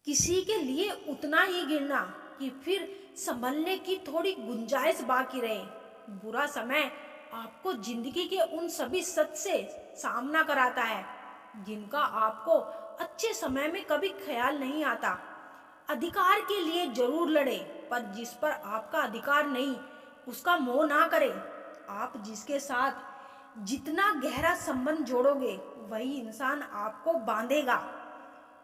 किसी के लिए उतना ही गिरना कि फिर संभलने की थोड़ी गुंजाइश बाकी रहे। बुरा समय आपको जिंदगी के उन सभी सच से सामना कराता है जिनका आपको अच्छे समय में कभी ख्याल नहीं आता। अधिकार के लिए जरूर लड़े, पर जिस पर आपका अधिकार नहीं उसका मोह ना करें। आप जिसके साथ जितना गहरा संबंध जोड़ोगे वही इंसान आपको बांधेगा।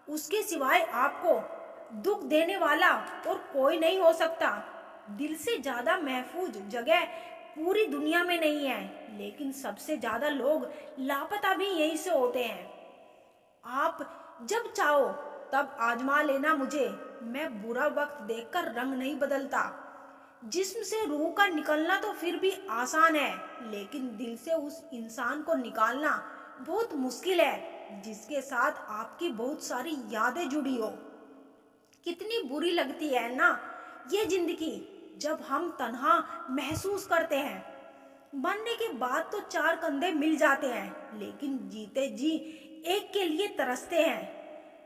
उसके सिवाय आपको दुख देने वाला और कोई नहीं हो सकता। दिल से ज्यादा महफूज जगह पूरी दुनिया में नहीं है, लेकिन सबसे ज्यादा लोग लापता भी यहीं से होते हैं। आप जब चाहो तब आजमा लेना मुझे। मैं बुरा वक्त देखकर रंग नहीं बदलता। जिस्म से रूह का निकलना तो फिर भी आसान है, लेकिन दिल से उस इंसान को निकालना बहुत मुश्किल है जिसके साथ आपकी बहुत सारी यादें जुड़ी हो। कितनी बुरी लगती है ना ये जिंदगी जब हम तन्हा महसूस करते हैं। मरने के बाद तो चार कंधे मिल जाते हैं, लेकिन जीते जी एक के लिए तरसते हैं।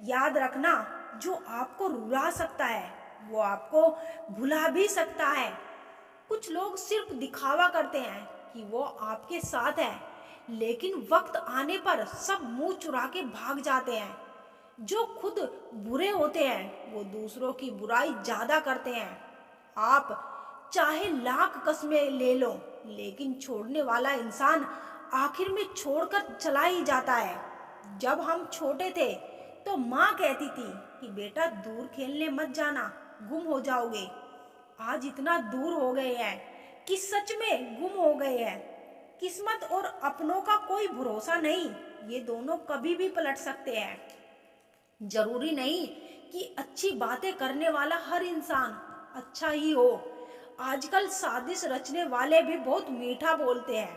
याद रखना, जो आपको रुला सकता है वो आपको भुला भी सकता है। कुछ लोग सिर्फ दिखावा करते हैं कि वो आपके साथ है, लेकिन वक्त आने पर सब मुंह चुरा के भाग जाते हैं। जो खुद बुरे होते हैं वो दूसरों की बुराई ज्यादा करते हैं। आप चाहे लाख कस्में ले लो, लेकिन छोड़ने वाला इंसान आखिर में छोड़कर चला ही जाता है। जब हम छोटे थे तो माँ कहती थी कि बेटा दूर खेलने मत जाना, गुम हो जाओगे। आज इतना दूर हो गए हैं कि सच में गुम हो गए हैं। किस्मत और अपनों का कोई भरोसा नहीं, ये दोनों कभी भी पलट सकते हैं। जरूरी नहीं कि अच्छी बातें करने वाला हर इंसान अच्छा ही हो। आजकल साजिश रचने वाले भी बहुत मीठा बोलते हैं।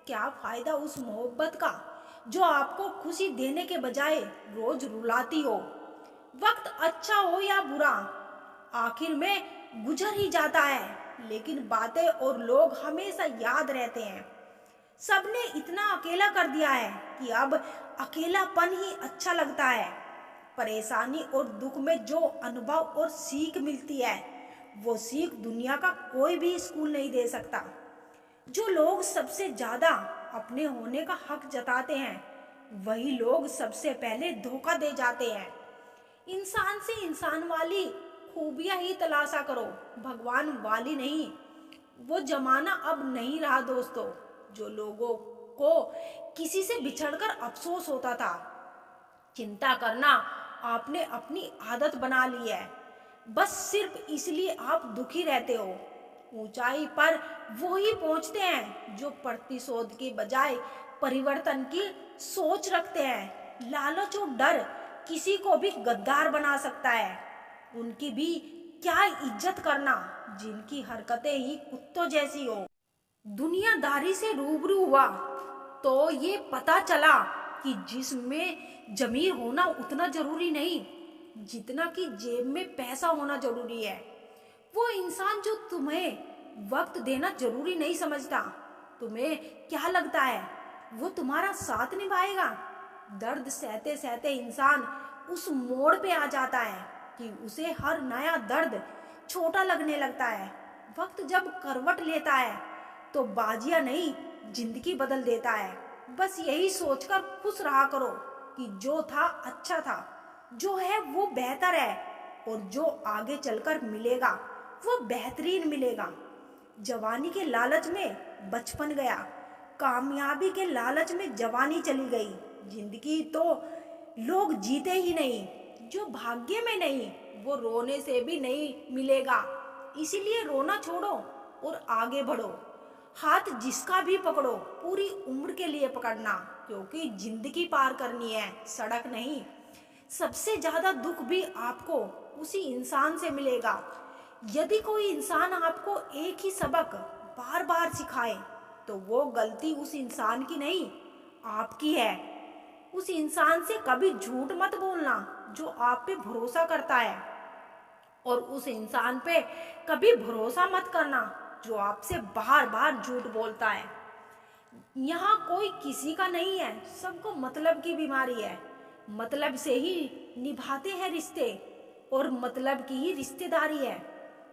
क्या फायदा उस मोहब्बत का जो आपको खुशी देने के बजाय रोज रुलाती हो। वक्त अच्छा हो या बुरा आखिर में गुजर ही जाता है, लेकिन बातें और लोग हमेशा याद रहते हैं। सबने इतना अकेला कर दिया है कि अब अकेलापन ही अच्छा लगता है। परेशानी और दुख में जो अनुभव और सीख मिलती है वो सीख दुनिया का कोई भी स्कूल नहीं दे सकता। जो लोग सबसे ज्यादा अपने होने का हक जताते हैं वही लोग सबसे पहले धोखा दे जाते हैं। इंसान से इंसान वाली खूबियां ही तलाशा करो, भगवान वाली नहीं। वो जमाना अब नहीं रहा दोस्तों, जो लोगों को किसी से बिछड़कर अफसोस होता था। चिंता करना आपने अपनी आदत बना ली है, बस सिर्फ इसलिए आप दुखी रहते हो। ऊंचाई पर वो ही पहुंचते हैं जो प्रतिशोध के बजाय परिवर्तन की सोच रखते हैं। लालच और डर किसी को भी गद्दार बना सकता है। उनकी भी क्या इज्जत करना जिनकी हरकतें ही कुत्तों जैसी हो। दुनियादारी से रूबरू हुआ तो ये पता चला कि जिसमें जमीर होना उतना जरूरी नहीं जितना कि जेब में पैसा होना जरूरी है। वो इंसान जो तुम्हें वक्त देना जरूरी नहीं समझता, तुम्हें क्या लगता है वो तुम्हारा साथ निभाएगा। दर्द सहते सहते इंसान उस मोड़ पे आ जाता है कि उसे हर नया दर्द छोटा लगने लगता है। वक्त जब करवट लेता है तो बाजियां नहीं जिंदगी बदल देता है। बस यही सोचकर खुश रहा करो कि जो था अच्छा था, जो है वो बेहतर है, और जो आगे चलकर मिलेगा वो बेहतरीन मिलेगा। जवानी के लालच में बचपन गया, कामयाबी के लालच में जवानी चली गई। जिंदगी तो लोग जीते ही नहीं, जो भाग्य में नहीं वो रोने से भी नहीं मिलेगा। इसीलिए रोना छोड़ो और आगे बढ़ो। हाथ जिसका भी पकड़ो पूरी उम्र के लिए पकड़ना, क्योंकि जिंदगी पार करनी है, सड़क नहीं। सबसे ज्यादा दुख भी आपको उसी इंसान से मिलेगा। यदि कोई इंसान आपको एक ही सबक बार बार सिखाए तो वो गलती उस इंसान की नहीं आपकी है। उस इंसान से कभी झूठ मत बोलना जो आप पे भरोसा करता है, और उस इंसान पे कभी भरोसा मत करना जो आपसे बार बार झूठ बोलता है। यहाँ कोई किसी का नहीं है, सबको मतलब की बीमारी है। मतलब से ही निभाते हैं रिश्ते। और मतलब की ही रिश्तेदारी है।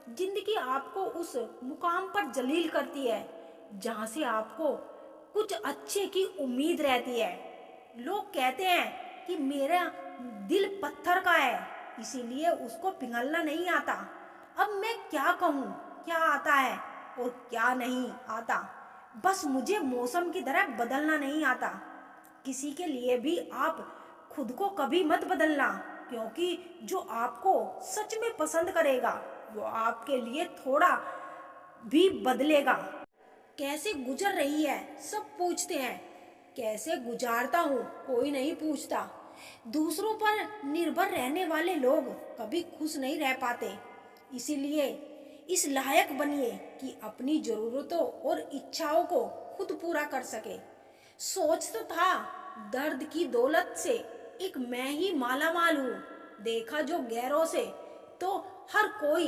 जिंदगी आपको उस मुकाम पर जलील करती है जहां से आपको कुछ अच्छे की उम्मीद रहती है। लोग कहते हैं कि मेरा दिल पत्थर का है, इसीलिए उसको पिघलना नहीं आता। अब मैं क्या कहूँ, क्या आता है और क्या नहीं आता। बस मुझे मौसम की तरह बदलना नहीं आता। किसी के लिए भी आप खुद को कभी मत बदलना, क्योंकि जो आपको सच में पसंद करेगा वो आपके लिए थोड़ा भी बदलेगा। कैसे गुजर रही है सब पूछते हैं, कैसे गुजारता हूँ कोई नहीं पूछता। दूसरों पर निर्भर रहने वाले लोग कभी खुश नहीं रह पाते। इसीलिए इस लायक बनिए कि अपनी जरूरतों और इच्छाओं को खुद पूरा कर सके। सोच तो था दर्द की दौलत से एक मैं ही माला माल हूँ, देखा जो गैरों से तो हर कोई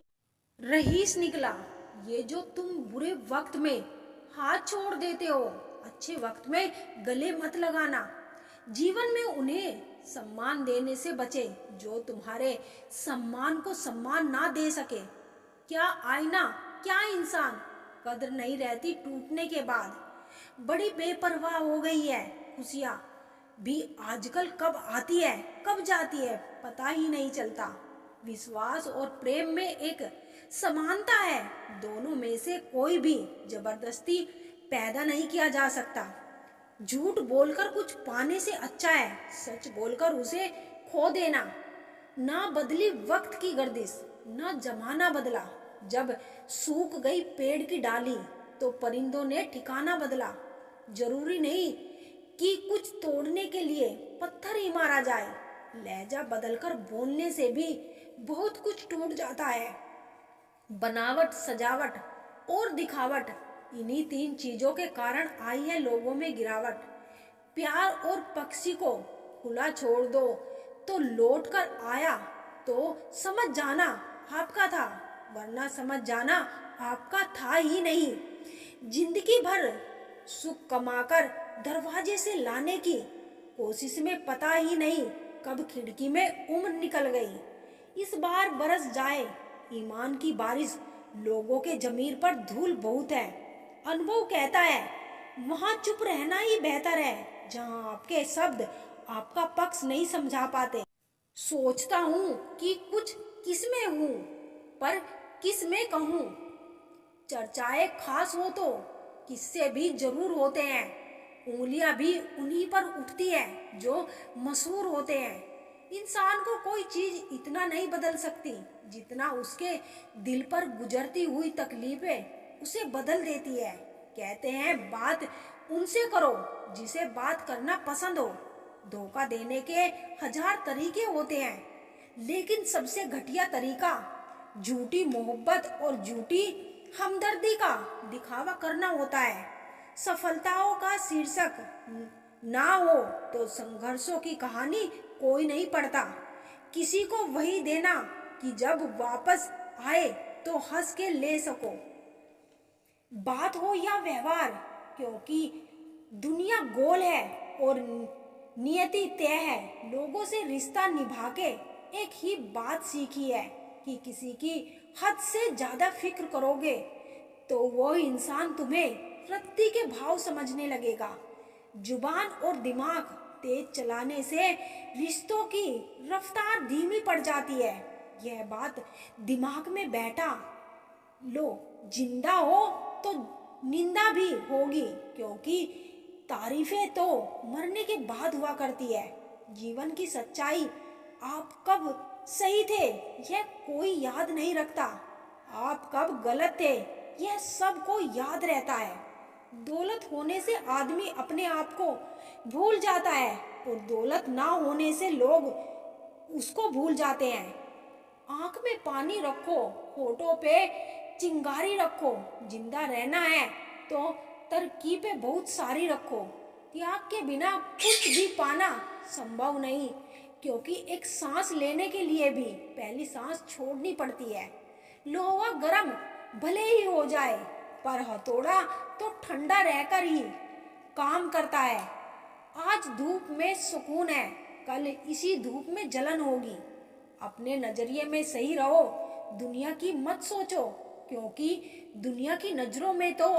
रईस निकला। ये जो तुम बुरे वक्त में हाथ छोड़ देते हो, अच्छे वक्त में गले मत लगाना। जीवन में उन्हें सम्मान देने से बचे जो तुम्हारे सम्मान को सम्मान ना दे सके। क्या आईना, क्या इंसान, कदर नहीं रहती टूटने के बाद। बड़ी बेपरवाह हो गई है खुशियाँ भी आजकल, कब आती है कब जाती है पता ही नहीं चलता। विश्वास और प्रेम में एक समानता है, दोनों में से कोई भी जबरदस्ती पैदा नहीं किया जा सकता। झूठ बोलकर कुछ पाने से अच्छा है सच बोलकर उसे खो देना। ना बदली वक्त की गर्दिश, ना जमाना बदला। जब सूख गई पेड़ की डाली तो परिंदों ने ठिकाना बदला। जरूरी नहीं कि कुछ तोड़ने के लिए पत्थर ही मारा जाए। लहजा बदलकर बोलने से भी बहुत कुछ टूट जाता है। बनावट, सजावट और दिखावट, इन्हीं तीन चीजों के कारण आई है लोगों में गिरावट। प्यार और पक्षी को खुला छोड़ दो तो लौट कर आया तो समझ जाना आपका था, वरना समझ जाना आपका था ही नहीं। जिंदगी भर सुख कमाकर दरवाजे से लाने की कोशिश में पता ही नहीं कब खिड़की में उम्र निकल गई। इस बार बरस जाए ईमान की बारिश, लोगों के जमीर पर धूल बहुत है। अनुभव कहता है वहां चुप रहना ही बेहतर है जहां आपके शब्द आपका पक्ष नहीं समझा पाते। सोचता हूँ कि कुछ किस में हूँ पर किस में कहूँ। चर्चाएं खास हो तो किस्से भी जरूर होते हैं, उंगलियां भी उन्हीं पर उठती है जो मशहूर होते हैं। इंसान को कोई चीज इतना नहीं बदल सकती जितना उसके दिल पर गुजरती हुई तकलीफें उसे बदल देती है। कहते हैं बात उनसे करो जिसे बात करना पसंद हो। धोखा देने के हजार तरीके होते हैं, लेकिन सबसे घटिया तरीका झूठी मोहब्बत और झूठी हमदर्दी का दिखावा करना होता है। सफलताओं का शीर्षक ना हो तो संघर्षों की कहानी कोई नहीं पढ़ता। किसी को वही देना कि जब वापस आए तो हंस के ले सको। बात हो या व्यवहार, क्योंकि दुनिया गोल है और नियति तय है। लोगों से रिश्ता निभा के एक ही बात सीखी है कि किसी की हद से ज्यादा फिक्र करोगे तो वो इंसान तुम्हें रत्ती के भाव समझने लगेगा। जुबान और दिमाग तेज चलाने से रिश्तों की रफ्तार धीमी पड़ जाती है। यह बात दिमाग में बैठा लो। जिंदा हो तो निंदा भी होगी, क्योंकि तारीफें तो मरने के बाद हुआ करती है। जीवन की सच्चाई आप कब सही थे यह कोई याद नहीं रखता, आप कब गलत थे यह सबको याद रहता है। दौलत होने से आदमी अपने आप को भूल जाता है और दौलत ना होने से लोग उसको भूल जाते हैं। आंख में पानी रखो, होठों पे चिंगारी रखो। जिंदा रहना है तो तरकीबें बहुत सारी रखो। त्याग के बिना कुछ भी पाना संभव नहीं, क्योंकि एक सांस लेने के लिए भी पहली सांस छोड़नी पड़ती है। लोहा गर्म भले ही हो जाए पर हथौड़ा तो ठंडा रहकर ही काम करता है। आज धूप में सुकून है, कल इसी धूप में जलन होगी। अपने नजरिए में सही रहो, दुनिया की मत सोचो, क्योंकि दुनिया की नजरों में तो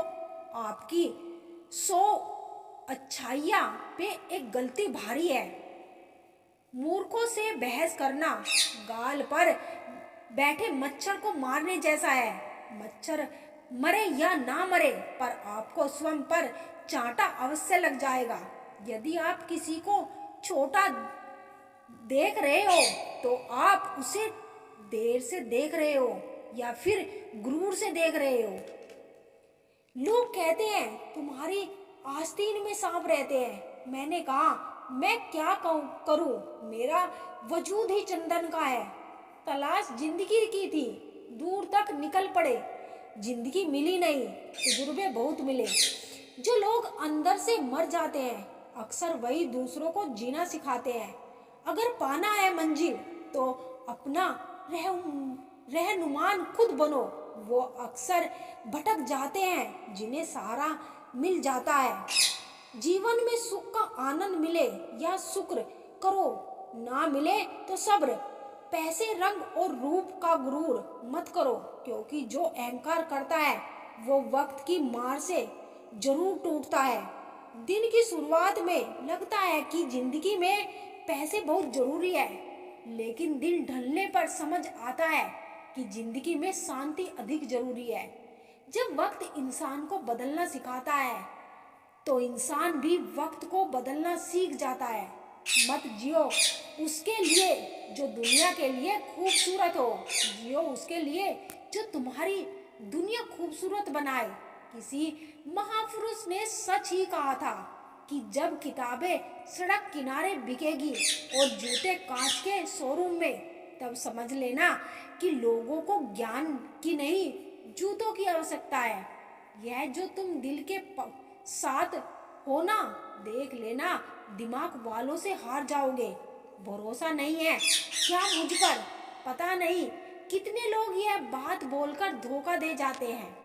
आपकी 100 अच्छाइयाँ पे एक गलती भारी है। मूर्खों से बहस करना गाल पर बैठे मच्छर को मारने जैसा है। मच्छर मरे या ना मरे, पर आपको स्वयं पर चांटा अवश्य लग जाएगा। यदि आप किसी को छोटा देख रहे हो तो आप उसे देर से देख रहे हो या फिर गुरूर से देख रहे हो। लोग कहते हैं तुम्हारी आस्तीन में सांप रहते हैं। मैंने कहा मैं क्या करूं, मेरा वजूद ही चंदन का है। तलाश जिंदगी की थी, दूर तक निकल पड़े, जिंदगी मिली नहीं, तजुर्बे बहुत मिले। जो लोग अंदर से मर जाते हैं अक्सर वही दूसरों को जीना सिखाते हैं। अगर पाना है मंजिल तो अपना रहनुमान खुद बनो। वो अक्सर भटक जाते हैं जिन्हें सहारा मिल जाता है। जीवन में सुख का आनंद मिले या शुक्र करो, ना मिले तो सब्र। पैसे, रंग और रूप का गुरूर मत करो, क्योंकि जो अहंकार करता है वो वक्त की मार से जरूर टूटता है। दिन की शुरुआत में लगता है कि जिंदगी में पैसे बहुत जरूरी है, लेकिन दिन ढलने पर समझ आता है कि जिंदगी में शांति अधिक जरूरी है। जब वक्त इंसान को बदलना सिखाता है तो इंसान भी वक्त को बदलना सीख जाता है। मत जियो उसके लिए जो दुनिया के लिए खूबसूरत हो, जियो उसके लिए जो तुम्हारी दुनिया खूबसूरत बनाए। किसी महापुरुष ने सच ही कहा था कि जब किताबें सड़क किनारे बिकेगी और जूते कांच के शोरूम में, तब समझ लेना कि लोगों को ज्ञान की नहीं जूतों की आवश्यकता है। यह जो तुम दिल के साथ हो ना, देख लेना दिमाग वालों से हार जाओगे। भरोसा नहीं है क्या मुझ पर? पता नहीं कितने लोग यह बात बोलकर धोखा दे जाते हैं।